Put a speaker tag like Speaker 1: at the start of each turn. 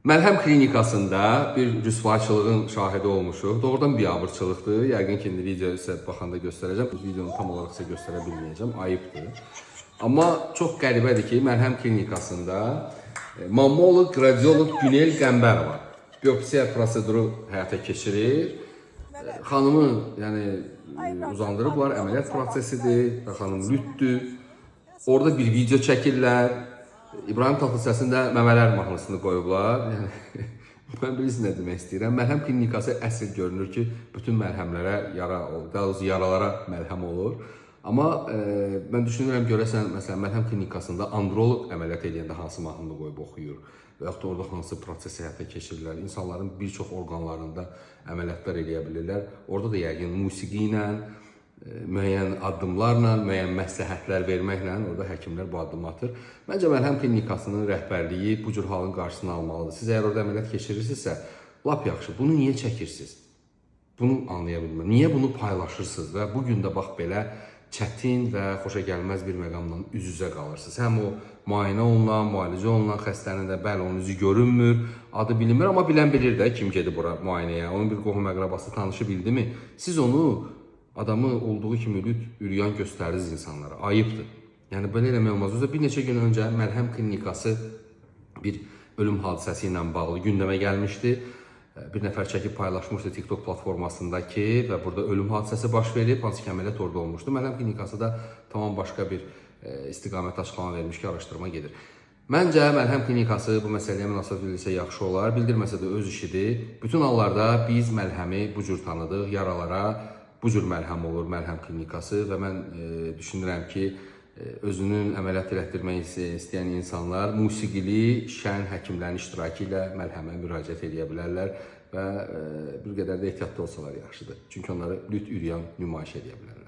Speaker 1: Məlhəm klinikasında bir rüsvaçılığın şahidi olmuşuq. Doğrudan biabırçılıqdır. Yəqin ki, indi video sizə baxanda göstərəcəm. Videonu tam olaraq sizə göstərə bilməyəcəm. Ayıbdır. Amma çox qəribədir ki, Məlhəm klinikasında mammolog, radiolog Günel Qəmbərova biopsiya proseduru həyata keçirir. Xanımı uzandırıblar, əməliyyat prosesidir və xanım lütdür. Orada bir video çəkirlər. İbrahim Tatlıses'in də məmələr mahnısını qoyublar. Mən bilirsiniz nə demək istəyirəm. Məlhəm klinikası əsl görünür ki, bütün məlhəmlərə daha doğrusu yaralara məlhəm olur. Amma mən düşünürəm görəsən, məsələn, Məlhəm klinikasında androloq əməliyyat edəndə hansı mahnını qoyub oxuyur və yaxud da orada hansı prosesi həyata keçirirlər. İnsanların bir çox orqanlarında əməliyyatlar eləyə bilirlər. Orada da yəqin musiqi ilə, müəyyən addımlarla, müəyyən məsləhətlər verməklə orada həkimlər bu addımı atır. Məncə Məlhəm klinikasının rəhbərliyi bu cür halın qarşısını almalıdır. Siz əgər orada əməliyyat keçirirsinizsə, lap yaxşı. Bunu niyə çəkirsiniz? Bunu anlaya bilmirəm. Niyə bunu paylaşırsınız və bu gün də bax belə çətin və xoşagəlməz bir məqamla üz-üzə qalırsınız. Həm o müayinə olunan, müalicə olunan xəstənin də bəli onun üzü görünmür, adı bilinmir, amma bilən bilir də kim gedir bura müayinəyə. Onun bir qohum əqrabası tanışı bildi mi? Siz onu adamı olduğu kimi üryan göstərdiniz insanlara. Ayıbdır. Yəni belə eləmək olmaz. Özə bir neçə gün öncə Məlhəm klinikası bir ölüm hadisəsi ilə bağlı gündəmə gəlmişdi. Bir nəfər çəkib paylaşmışdı TikTok platformasındakı və burada ölüm hadisəsi baş verib, hansı ki əməliyyat orada olmuşdu. Məlhəm klinikası da tamam başqa bir istiqamətdə açıqlama vermiş ki, araşdırma gedir. Məncə Məlhəm klinikası bu məsələyə münasibət bildirsə yaxşı olar. Bildirməsə də öz işidir. Bütün hallarda biz Məlhəmi bu cür tanıdıq, yaralara bu cür məlhəm olur Məlhəm klinikası və mən düşünürəm ki, özünün əməliyyat elətdirmək istəyən insanlar musiqili, şən həkimlərin iştirakı ilə məlhəmə müraciət edə bilərlər və bir qədər də ehtiyatlı olsalar yaxşıdır. Çünki onları lüt üryan nümayiş edə bilər.